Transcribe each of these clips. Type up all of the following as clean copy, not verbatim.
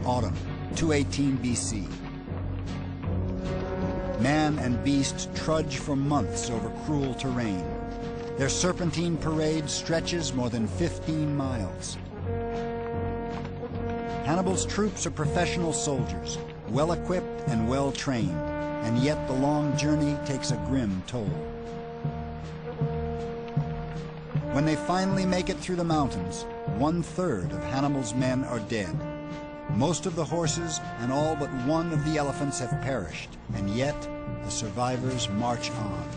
Autumn, 218 BC. Man and beast trudge for months over cruel terrain. Their serpentine parade stretches more than 15 miles. Hannibal's troops are professional soldiers, well-equipped and well-trained, and yet the long journey takes a grim toll. When they finally make it through the mountains, 1/3 of Hannibal's men are dead. Most of the horses and all but one of the elephants have perished, and yet the survivors march on.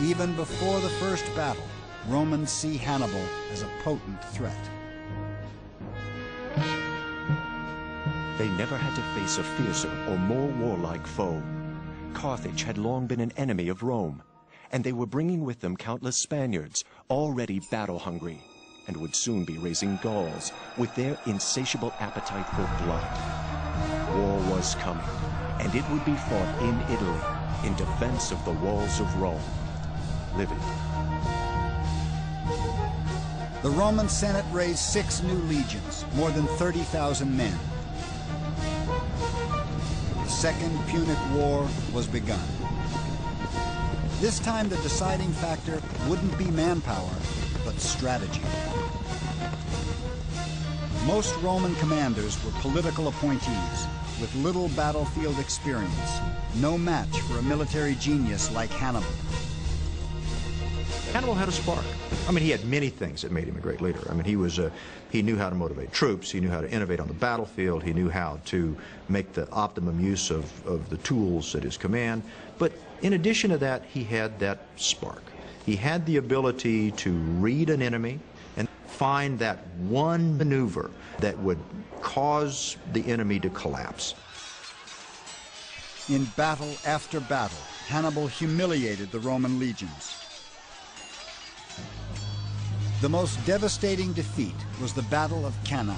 Even before the first battle, Romans see Hannibal as a potent threat. They never had to face a fiercer or more warlike foe. Carthage had long been an enemy of Rome, and they were bringing with them countless Spaniards, already battle-hungry, and would soon be raising Gauls with their insatiable appetite for blood. War was coming, and it would be fought in Italy in defense of the walls of Rome. Livid. The Roman Senate raised 6 new legions, more than 30,000 men. The Second Punic War was begun. This time the deciding factor wouldn't be manpower, but strategy. Most Roman commanders were political appointees with little battlefield experience, no match for a military genius like Hannibal. Hannibal had a spark. I mean, he had many things that made him a great leader. I mean, he knew how to motivate troops, he knew how to innovate on the battlefield, he knew how to make the optimum use of the tools at his command. But in addition to that, he had that spark. He had the ability to read an enemy and find that one maneuver that would cause the enemy to collapse. In battle after battle, Hannibal humiliated the Roman legions. The most devastating defeat was the Battle of Cannae.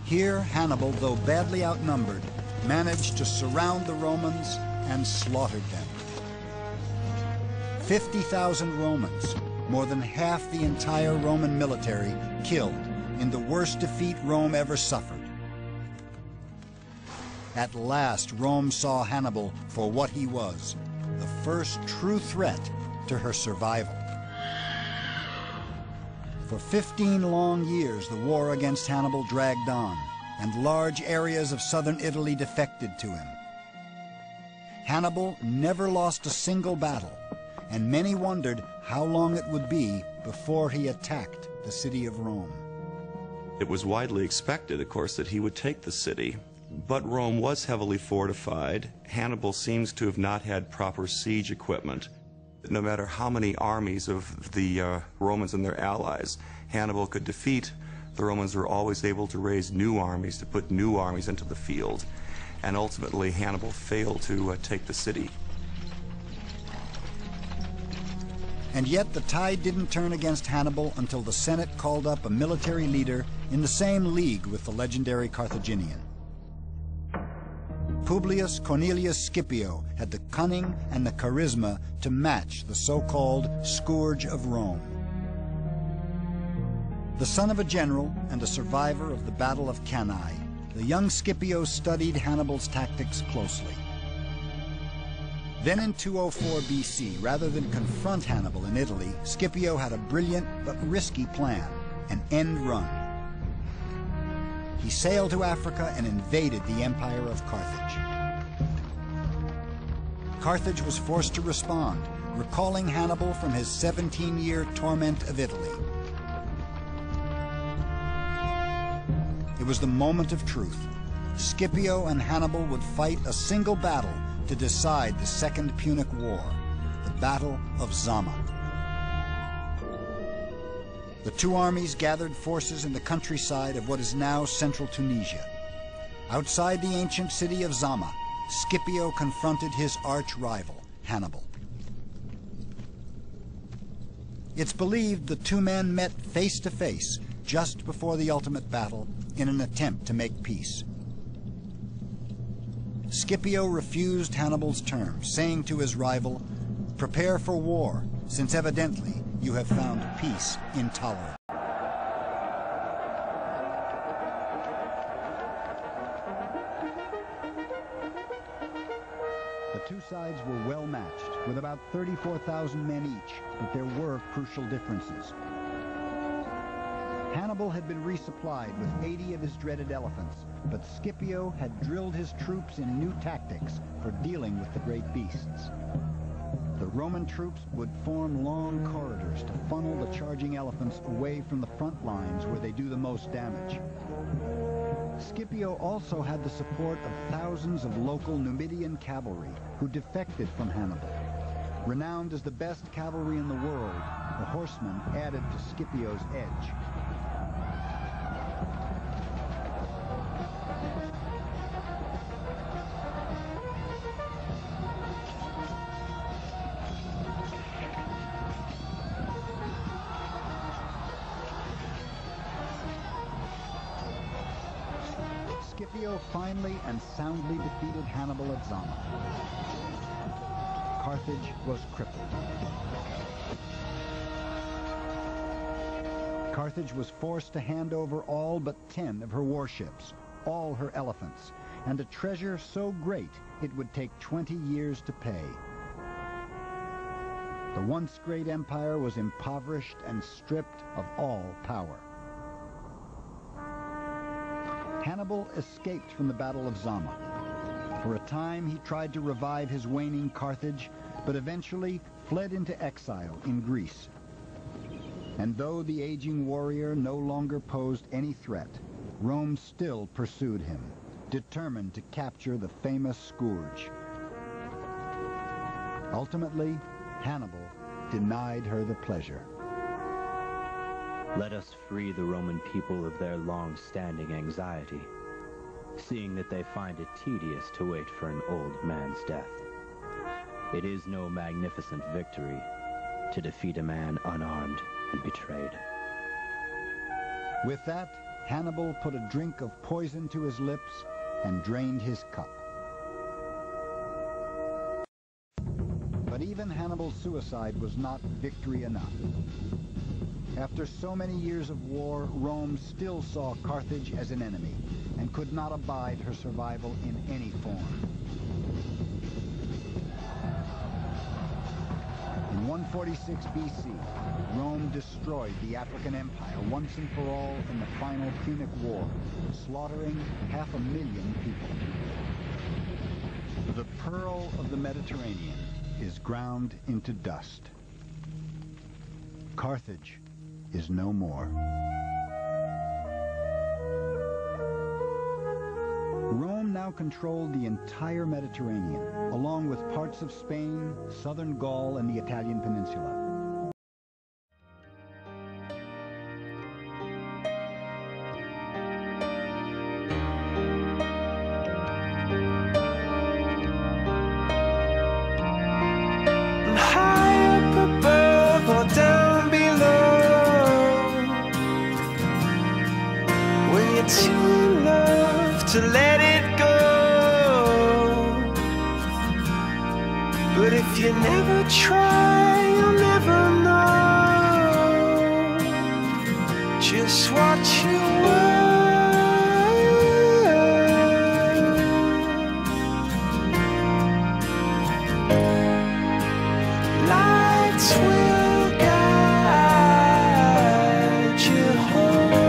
Here, Hannibal, though badly outnumbered, managed to surround the Romans and slaughtered them. 50,000 Romans, more than half the entire Roman military, killed in the worst defeat Rome ever suffered. At last, Rome saw Hannibal for what he was, the first true threat to her survival. For 15 long years, the war against Hannibal dragged on, and large areas of southern Italy defected to him. Hannibal never lost a single battle, and many wondered how long it would be before he attacked the city of Rome. It was widely expected, of course, that he would take the city, but Rome was heavily fortified. Hannibal seems to have not had proper siege equipment. No matter how many armies of the Romans and their allies Hannibal could defeat, the Romans were always able to raise new armies, to put new armies into the field. And ultimately, Hannibal failed to take the city. And yet the tide didn't turn against Hannibal until the Senate called up a military leader in the same league with the legendary Carthaginian. Publius Cornelius Scipio had the cunning and the charisma to match the so-called scourge of Rome. The son of a general and a survivor of the Battle of Cannae, the young Scipio studied Hannibal's tactics closely. Then in 204 BC, rather than confront Hannibal in Italy, Scipio had a brilliant but risky plan, an end run. He sailed to Africa and invaded the empire of Carthage. Carthage was forced to respond, recalling Hannibal from his 17-year torment of Italy. It was the moment of truth. Scipio and Hannibal would fight a single battle to decide the Second Punic War, the Battle of Zama. The two armies gathered forces in the countryside of what is now central Tunisia. Outside the ancient city of Zama, Scipio confronted his arch-rival, Hannibal. It's believed the two men met face to face just before the ultimate battle in an attempt to make peace. Scipio refused Hannibal's terms, saying to his rival, "Prepare for war, since evidently you have found peace intolerable." two sides were well matched, with about 34,000 men each, but there were crucial differences. Hannibal had been resupplied with 80 of his dreaded elephants, but Scipio had drilled his troops in new tactics for dealing with the great beasts. The Roman troops would form long corridors to funnel the charging elephants away from the front lines where they do the most damage. Scipio also had the support of thousands of local Numidian cavalry who defected from Hannibal. Renowned as the best cavalry in the world, the horsemen added to Scipio's edge. Scipio finally and soundly defeated Hannibal at Zama. Carthage was crippled. Carthage was forced to hand over all but 10 of her warships, all her elephants, and a treasure so great it would take 20 years to pay. The once great empire was impoverished and stripped of all power. Hannibal escaped from the Battle of Zama. For a time, he tried to revive his waning Carthage, but eventually fled into exile in Greece. And though the aging warrior no longer posed any threat, Rome still pursued him, determined to capture the famous scourge. Ultimately, Hannibal denied her the pleasure. Let us free the Roman people of their long-standing anxiety, seeing that they find it tedious to wait for an old man's death. It is no magnificent victory to defeat a man unarmed and betrayed. With that, Hannibal put a drink of poison to his lips and drained his cup. But even Hannibal's suicide was not victory enough. After so many years of war, Rome still saw Carthage as an enemy and could not abide her survival in any form. In 146 BC, Rome destroyed the African Empire once and for all in the final Punic War, slaughtering 500,000 people. The pearl of the Mediterranean is ground into dust. Carthage is no more. Rome now controlled the entire Mediterranean, along with parts of Spain, southern Gaul, and the Italian peninsula. To let it go. But if you never try, you'll never know just what you were. Lights will guide you home.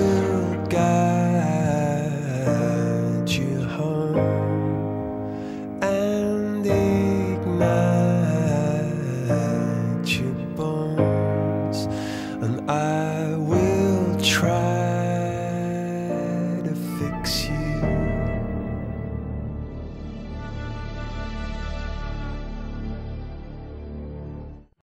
will guide you home and ignite your bones, and I will try to fix you.